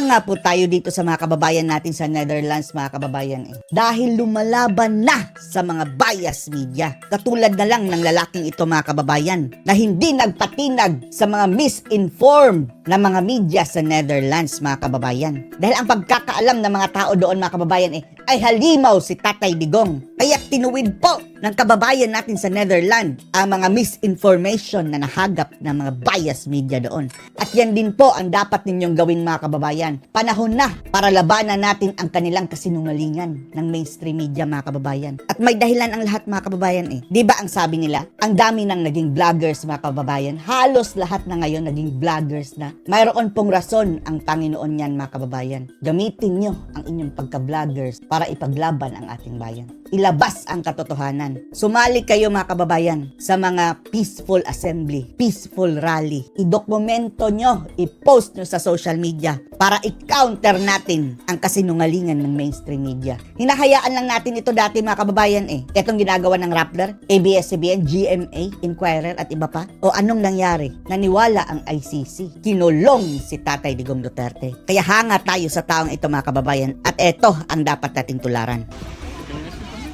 Humahanga po tayo dito sa mga kababayan natin sa Netherlands, mga kababayan. Dahil lumalaban na sa mga bias media. Katulad na lang ng lalaking ito, mga kababayan, na hindi nagpatinag sa mga misinformed na mga media sa Netherlands, mga kababayan. Dahil ang pagkakaalam ng mga tao doon, mga kababayan, ay halimaw si Tatay Digong. Kaya tinuwid po ng kababayan natin sa Netherlands ang mga misinformation na nahagap ng mga bias media doon. At yan din po ang dapat ninyong gawin, mga kababayan. Panahon na para labanan natin ang kanilang kasinungalingan ng mainstream media, mga kababayan. At may dahilan ang lahat, mga kababayan. Di ba ang sabi nila, ang dami ng naging vloggers, mga kababayan. Halos lahat na ngayon naging vloggers na. Mayroon pong rason ang Panginoon yan, mga kababayan. Gamitin nyo ang inyong pagka-vloggers para ipaglaban ang ating bayan. Ilabas ang katotohanan. Sumali kayo, mga kababayan, sa mga peaceful assembly, peaceful rally. Idokumento nyo, i-post nyo sa social media para i-counter natin ang kasinungalingan ng mainstream media. Hinahayaan lang natin ito dati, mga kababayan. Itong ginagawa ng Rappler, ABS-CBN, GMA, Inquirer at iba pa. O anong nangyari? Naniwala ang ICC. Kinulong si Tatay Digong Duterte. Kaya hanga tayo sa taong ito, mga kababayan. At ito ang dapat nating tularan.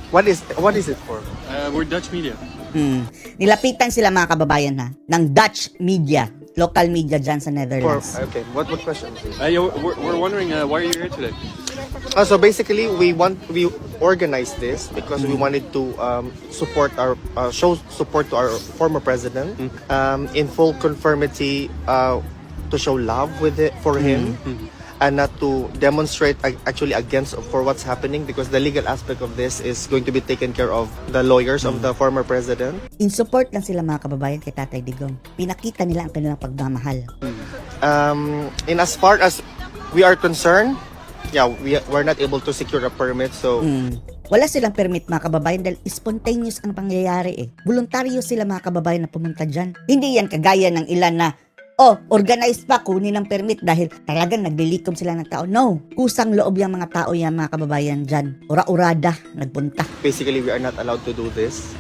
What is it for? We're Dutch media. Nilapitan sila, mga kababayan, ng Dutch media, local media dyan sa Netherlands. Okay. What question? We're wondering why are you here today? So basically, we organized this because we wanted to show support to our former president, in full conformity, to show love for him. And not to demonstrate actually against for what's happening, because the legal aspect of this is going to be taken care of the lawyers of the former president. In support lang sila, mga kababayan, kay Tatay Digong. Pinakita nila ang kanilang pagmamahal. In as far as we are concerned, we're not able to secure a permit, so Wala silang permit, mga kababayan, dahil spontaneous ang pangyayari. Voluntaryo sila, mga kababayan, na pumunta dyan. Hindi yan kagaya ng ilan na organized pa, kunin ng permit dahil talagang naglilikom sila ng tao. No, kusang loob yung mga tao yan, mga kababayan dyan. Ura-urada, nagpunta. basically we are not allowed to do this.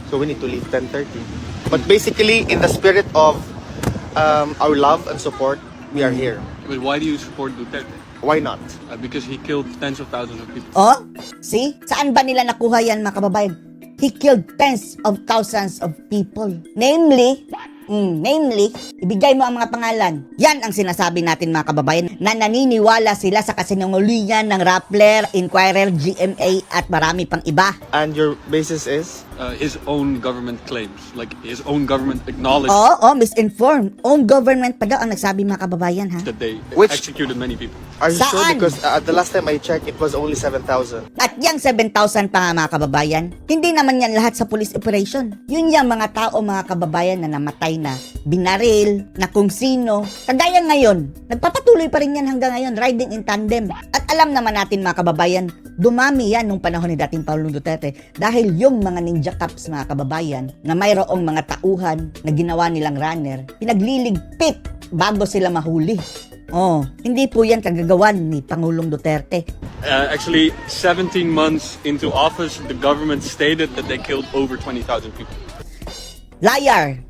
So we need to leave 10:30. But basically, in the spirit of our love and support, we are here. But why do you support Duterte? Why not? Because he killed tens of thousands of people. See? Saan ba nila nakuha yan, mga kababayan? He killed tens of thousands of people. Namely, ibigay mo ang mga pangalan. Yan ang sinasabi natin, mga kababayan, na naniniwala sila sa kasinungalingan ng Rappler, Inquirer, GMA at marami pang iba. And your basis is? His own government claims, like his own government acknowledged Misinformed. Own government pa daw ang nagsabi, mga kababayan, ha? that they Which- executed many people. Are you sure? Saan? Because the last time I checked, it was only 7,000. At yung 7,000 pa nga, mga kababayan, hindi naman yan lahat sa police operation. Yun yung mga tao, mga kababayan, na namatay na, binaril, na kung sino. Kagaya ngayon, nagpapatuloy pa rin yan hanggang ngayon, riding in tandem. At alam naman natin, mga kababayan, dumami yan nung panahon ni dating Pangulong Duterte dahil yung mga ninja cops, mga kababayan, na mayroong mga tauhan na ginawa nilang runner, pinagliligpit bago sila mahuli. Hindi po yan kagagawan ni Pangulong Duterte. Actually, 17 months into office, the government stated that they killed over 20,000 people. Liar!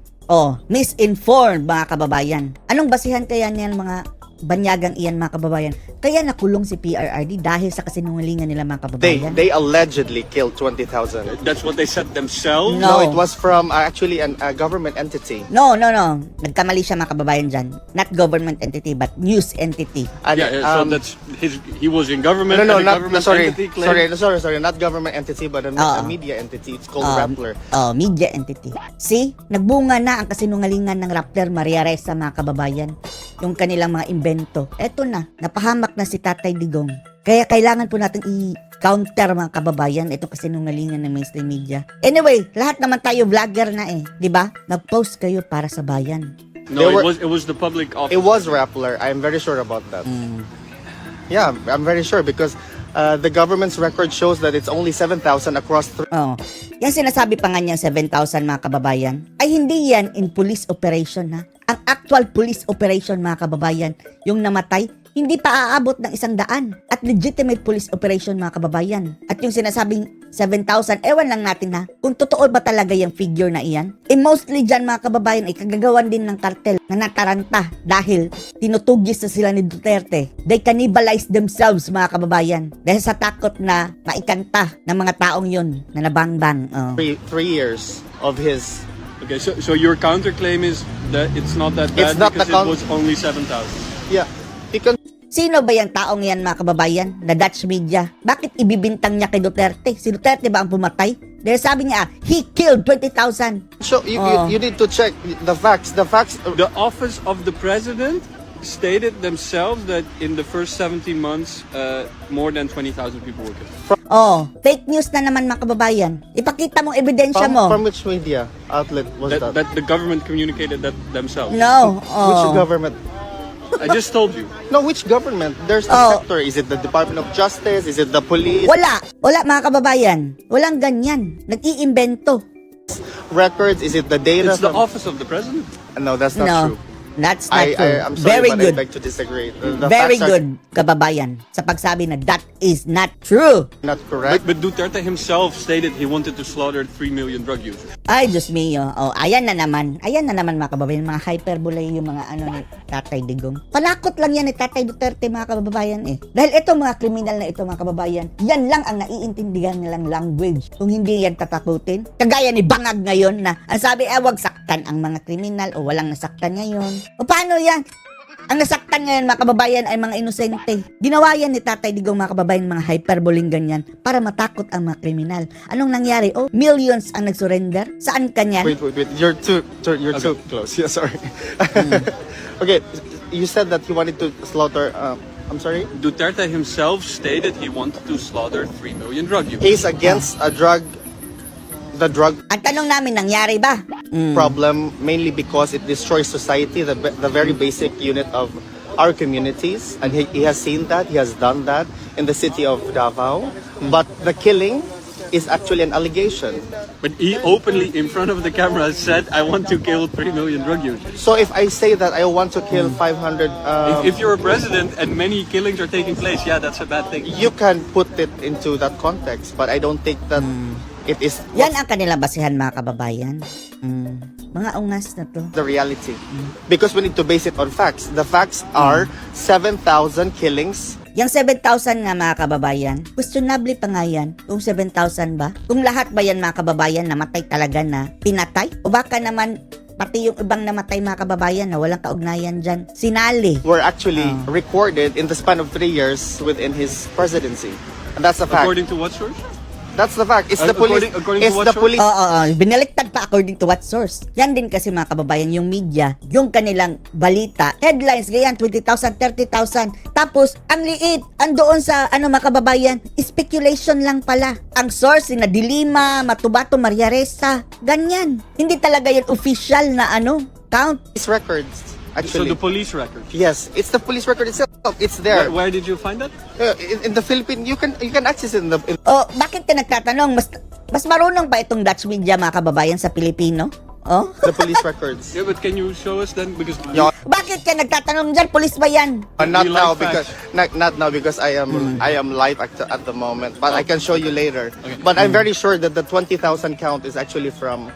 Misinformed, mga kababayan. Anong basihan kaya niyan, mga banyagang iyan, mga kababayan? Kaya nakulong si PRRD dahil sa kasinungalingan nila, mga kababayan. They allegedly killed 20,000. That's what they said themselves. No. No, it was from actually a government entity. No. Nagkamali siya, mga kababayan, dyan. Not government entity, but news entity. And, So that's he was in government. no, and the not government sorry, entity claimed- sorry, not government entity, but a media entity. It's called Rappler. Media entity. See? Nagbunga na ang kasinungalingan ng Rappler, Maria Ressa, mga kababayan. Yung kanilang mga invento. Eto na, napahamak na si Tatay Digong. Kaya kailangan po natin i-counter, mga kababayan, itong kasinungalingan ng mainstream media. Anyway, lahat naman tayo vlogger na di ba? Nag-post kayo para sa bayan. No, They were- it was the public office. It was Rappler. I'm very sure about that. Yeah, I'm very sure because the government's record shows that it's only 7,000 across Yan sinasabi pa nga niyang 7,000, mga kababayan, ay hindi yan in police operation, ha? Ang actual police operation, mga kababayan, yung namatay, hindi pa aabot ng 100 at legitimate police operation mga kababayan. At yung sinasabing 7,000, ewan lang natin ha, kung totoo ba talaga yung figure na iyan. Mostly dyan mga kababayan ay kagagawan din ng kartel na nataranta dahil tinutugis na sila ni Duterte. They cannibalize themselves mga kababayan dahil sa takot na maikanta ng mga taong yun na nabangbang. Oh. 3 years of his. Okay, so your counterclaim is that it's not that It's bad not because the it was only 7,000. Yeah, because Sino ba yung taong yan mga kababayan na Dutch media? Bakit ibibintang niya kay Duterte? Si Duterte ba ang pumatay? Dahil sabi niya, he killed 20,000. so you need to check the facts. The facts. The office of the president stated themselves that in the first 17 months, more than 20,000 people were killed. Oh, fake news na naman mga kababayan. Ipakita mong ebidensya mo. From which media outlet was that? That the government communicated that themselves. No. Which Oh. government? I just told you. No, which government? There's a Oh. sector. Is it the Department of Justice? Is it the police? Wala mga kababayan. Walang ganyan. Nag-iimbento. Records? Is it the data? It's the from- office of the president. No, that's not No. true. That's not true. I'm sorry, Very but good. I beg to disagree. The Very facts are good, kababayan. Sa pagsabi na that is not true. not correct. But Duterte himself stated he wanted to slaughter 3 million drug users. Ay, Diyos mio. Oh, ayan na naman. Ayan na naman mga kababayan. Mga hyperbole yung mga ano ni Tatay Digong. Panakot lang yan ni Tatay Duterte mga kababayan eh. Dahil ito mga kriminal na ito mga kababayan, yan lang ang naiintindihan nilang language. Kung hindi yan tatakutin. Kagaya ni Bangag ngayon na ang sabi wag saktan ang mga kriminal o walang nasaktan ngayon. O paano yan? Ang nasaktan ngayon mga kababayan ay mga inosente. Ginawa yan ni Tatay Digong mga kababayan mga hyperboling ganyan para matakot ang mga kriminal. Anong nangyari? Oh, millions ang nagsurrender. Saan kanyan? Wait. You're too close. Yeah, sorry. Okay, you said that he wanted to slaughter. I'm sorry. Duterte himself stated he wanted to slaughter 3 million drug users. He's against the drug Ang tanong namin, nangyari ba? problem mainly because it destroys society, the very basic unit of our communities, and he has seen that, he has done that in the city of Davao. But the killing is actually an allegation. But he openly, in front of the camera, said, I want to kill 3 million drug users. So if I say that I want to kill 500, If you're a president and many killings are taking place, yeah, that's a bad thing. you can put it into that context, but I don't think that it is Yan ang kanilang basihan mga kababayan. Mga ungas na to. the reality. Because we need to base it on facts. The facts are 7,000 killings. Yung 7,000 nga mga kababayan, questionable pa nga yan. Kung 7,000 ba? Kung lahat ba yan mga kababayan namatay talaga na pinatay? O baka naman pati yung ibang namatay mga kababayan na walang kaugnayan dyan, sinali. Were actually recorded in the span of 3 years within his presidency. And that's a fact. According to what source? That's the fact. It's the police. according to It's what the source? police. Binaliktad pa according to what source. Yan din kasi mga kababayan, yung media, yung kanilang balita, headlines, ganyan, 20,000, 30,000. Tapos, ang liit, andoon sa, mga kababayan, speculation lang pala. Ang source, na Dilima, Matubato, Maria Ressa, ganyan. Hindi talaga yan official na count. Police records. So Actually, the police record. yes, it's the police record itself. It's there. Where did you find that? In the Philippines, you can access it in the. O, bakit ka nagtatanong? Mas marunong pa itong Dutch media mga kababayan sa Pilipino? Oh? The police records. Yeah, but can you show us then? Because Yeah. Bakit ka nagtatanong dyan? Pulis ba yan? Not We now like because not now because I am live at the moment, but I can show you later. Okay. But I'm very sure that the 20,000 count is actually from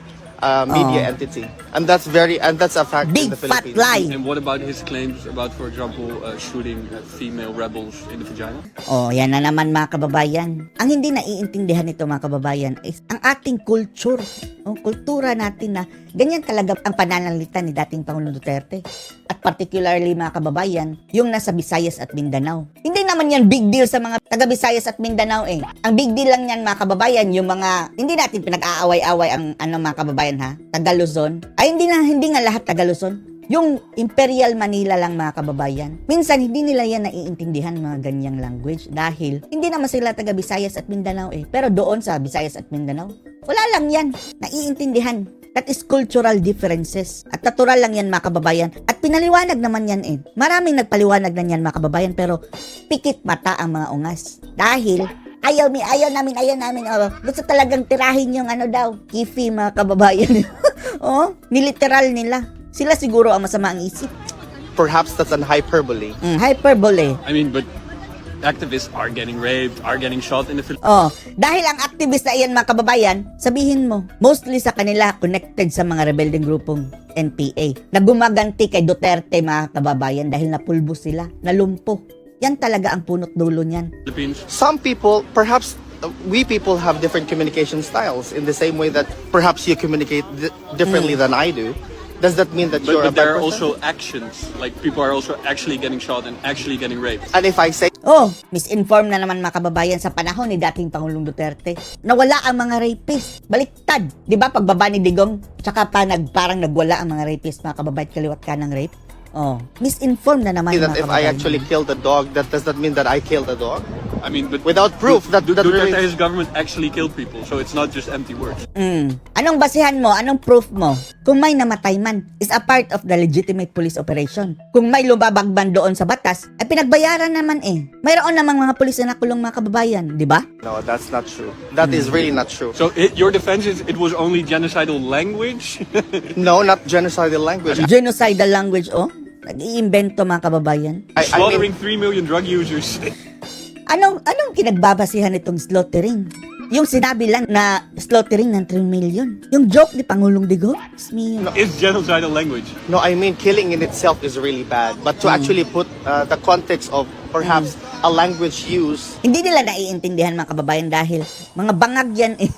media entity, and that's a fact in Big the fat Philippines. lie. And what about his claims about, for example, shooting female rebels in the vagina? Oh, yan na naman mga kababayan. Ang hindi naiintindihan nito mga kababayan is ang ating culture. Kultura natin na ganyan talaga ang pananalita ni dating Pangulong Duterte. At particularly mga kababayan, yung nasa Visayas at Mindanao. Hindi naman yan big deal sa mga taga Visayas at Mindanao eh. Ang big deal lang yan mga kababayan, yung mga, hindi natin pinag-aaway-away ang mga kababayan ha, taga Luzon. Ay hindi nga lahat taga Luzon. Yung Imperial Manila lang mga kababayan. Minsan hindi nila yan naiintindihan mga ganyang language dahil hindi naman sila taga Visayas at Mindanao eh. Pero doon sa Visayas at Mindanao, wala lang yan naiintindihan. That is cultural differences. At natural lang yan mga kababayan. At pinaliwanag naman yan eh. Maraming nagpaliwanag na yan mga kababayan pero pikit mata ang mga ungas. Dahil ayaw namin. Gusto talagang tirahin yung kifi mga kababayan. Niliteral nila. Sila siguro ang masama ang isip. perhaps that's an hyperbole. Hyperbole. I mean, but activists are getting raped, are getting shot in the Philippines. Oh, dahil ang activist na iyan mga kababayan, sabihin mo, mostly sa kanila connected sa mga rebelding grupong NPA na gumaganti kay Duterte mga kababayan dahil napulbo sila, nalumpo. Yan talaga ang punot dulo niyan. Some people, perhaps we people have different communication styles in the same way that perhaps you communicate differently than I do. Does that mean that you're a But there bad are person? also actions, like people are also actually getting shot and actually getting raped. And if I say Oh, misinformed na naman mga kababayan sa panahon ni dating Pangulong Duterte. Nawala ang mga rapist. Baliktad. Di ba pagbaba ni Digong, tsaka pa parang nagwala ang mga rapist mga kababayan kaliwat ka ng rape? Oh, misinformed na naman that mga if I kababayan. actually killed a dog, that does that mean that I killed a dog? I mean, but Without proof, that Duterte's really- government actually killed people, so it's not just empty words. Anong basihan mo? Anong proof mo? Kung may namatay man, is a part of the legitimate police operation. Kung may lumabagban doon sa batas, ay pinagbayaran naman eh. Mayroon namang mga pulis na nakulong mga kababayan, di ba? No, that's not true. That is really not true. So your defense is it was only genocidal language? No, not genocidal language. Genocidal language, oh. Nag-iimbento mga kababayan. I Slaughtering mean, 3 million drug users. Anong kinagbabasihan itong slaughtering? Yung sinabi lang na slaughtering ng 3 million. Yung joke ni Pangulong Digong? Mio. It's genocidal language. no, I mean killing in itself is really bad. But to actually put the context of perhaps a language use, Hindi nila naiintindihan mga kababayan dahil mga bangag yan eh.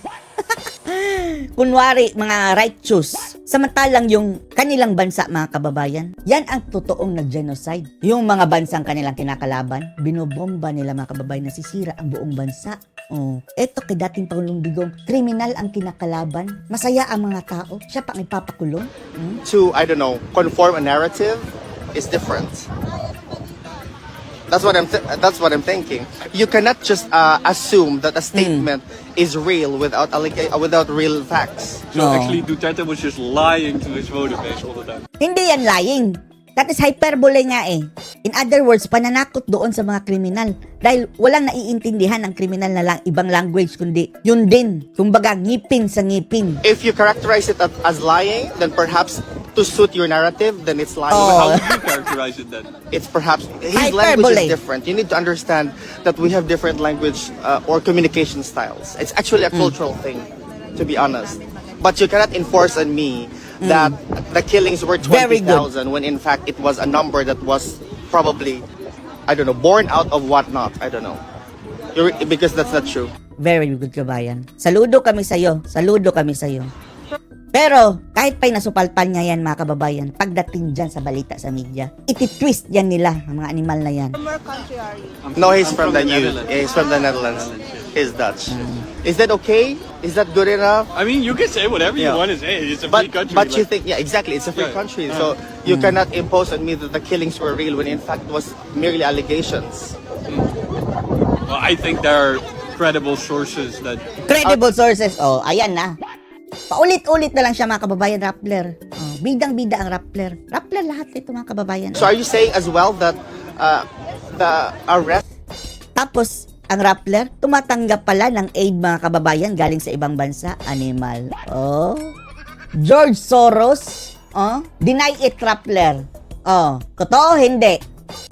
Kunwari, mga righteous. Samantalang yung kanilang bansa, mga kababayan, yan ang totoong nag-genocide. Yung mga bansang kanilang kinakalaban, binobomba nila mga kababayan, nasisira ang buong bansa. Oh, eto kay dating Pangulong Digong, kriminal ang kinakalaban, masaya ang mga tao, siya pa ang ipapakulong. to I don't know, conform a narrative is different. That's what I'm thinking. You cannot just assume that a statement is real without without real facts. So No. actually, Duterte was just lying to his voter base all the time. Hindi yan lying. That is hyperbole nga eh. In other words, pananakot doon sa mga kriminal. Dahil walang naiintindihan ang kriminal na lang ibang language, kundi yun din. Kumbaga, ngipin sa ngipin. If you characterize it as lying, then perhaps to suit your narrative, then it's lying. Oh. How would you characterize it then? It's perhaps his Hyperbole. language is different. You need to understand that we have different language or communication styles. It's actually a cultural thing, to be honest. But you cannot enforce on me that the killings were Very good. 20,000 when in fact it was a number that was probably, I don't know, born out of whatnot. I don't know. Because that's not true. Very good kabayan. Saludo kami sa'yo. Saludo kami sa'yo. Pero, kahit pa'y nasupalpal niya yan mga kababayan, pagdating dyan sa balita sa media, iti-twist yan nila, ang mga animal na yan. No, he's from the Netherlands. He's from the Netherlands. He's Dutch. Is that okay? Is that good enough? I mean, you can say whatever you Yeah. want to say. It's a free country. But you like- think, yeah, exactly, it's a free Yeah. country. So you cannot impose on me that the killings were real when in fact it was merely allegations. Well, I think there are credible sources that Credible sources. Oh, ayan na. Paulit-ulit na lang siya mga kababayan, Rappler. Oh, bidang-bida ang Rappler. Rappler lahat ito mga kababayan. So are you saying as well that the arrest Tapos, ang Rappler, tumatanggap pala ng aid mga kababayan galing sa ibang bansa. Animal. Oh. George Soros. Oh. Deny it, Rappler. Oh. Totoo, hindi.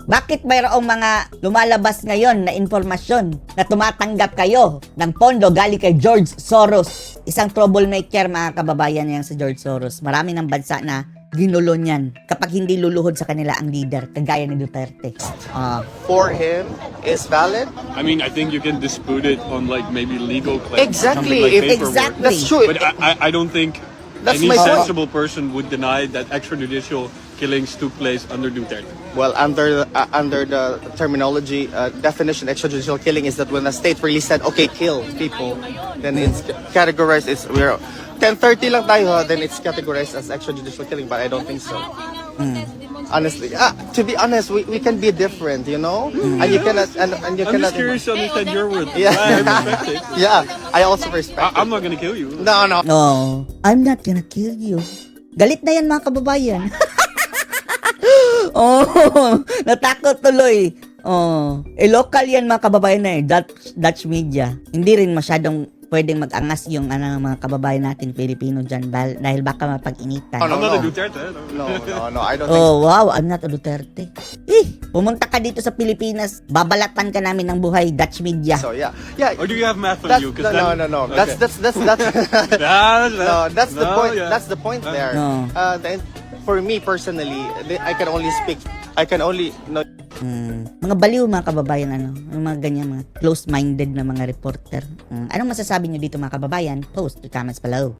Bakit mayroong mga lumalabas ngayon na informasyon na tumatanggap kayo ng pondo galing kay George Soros? Isang troublemaker mga kababayan yan si George Soros. Marami ng bansa na ginulo niyan kapag hindi luluhod sa kanila ang leader, kagaya ni Duterte. for him is valid? I mean, I think you can dispute it on like maybe legal claims. Exactly. Something like If- paperwork. Exactly. That's true. But I don't think That's any my point. sensible person would deny that extrajudicial killings took place under Duterte. Well, under the terminology definition, extrajudicial killing is that when a state really said, okay, kill people, then it's categorized. We're 10:30 lang tayo, then it's categorized as extrajudicial killing. But I don't think so. Honestly, to be honest, we can be different, you know, and you cannot and you I'm cannot. just curious to understand your word. Yeah. I respect it. Yeah, I also respect. I'm not gonna kill you. No, no. No, I'm not gonna kill you. Galit na yan mga kababayan. Oh, natakot tuloy. Oh, local yan mga kababayan na eh, Dutch media. Hindi rin masyadong pwedeng mag-angas yung mga kababayan natin Pilipino dyan dahil baka mapag-initan. Oh, no, I'm not a no. Duterte. No. No, I don't think Oh, wow, I'm not a Duterte. Pumunta ka dito sa Pilipinas, babalatan ka namin ng buhay, Dutch media. so. Yeah. Or do you have math on That's, you? no. Okay. That's no, that's the point. That's the point there. No. For me personally, I can only speak. I can only no. Mga baliw mga kababayan, yung mga ganyan, mga close-minded na mga reporter. Anong masasabi nyo dito mga kababayan? Post the comments below.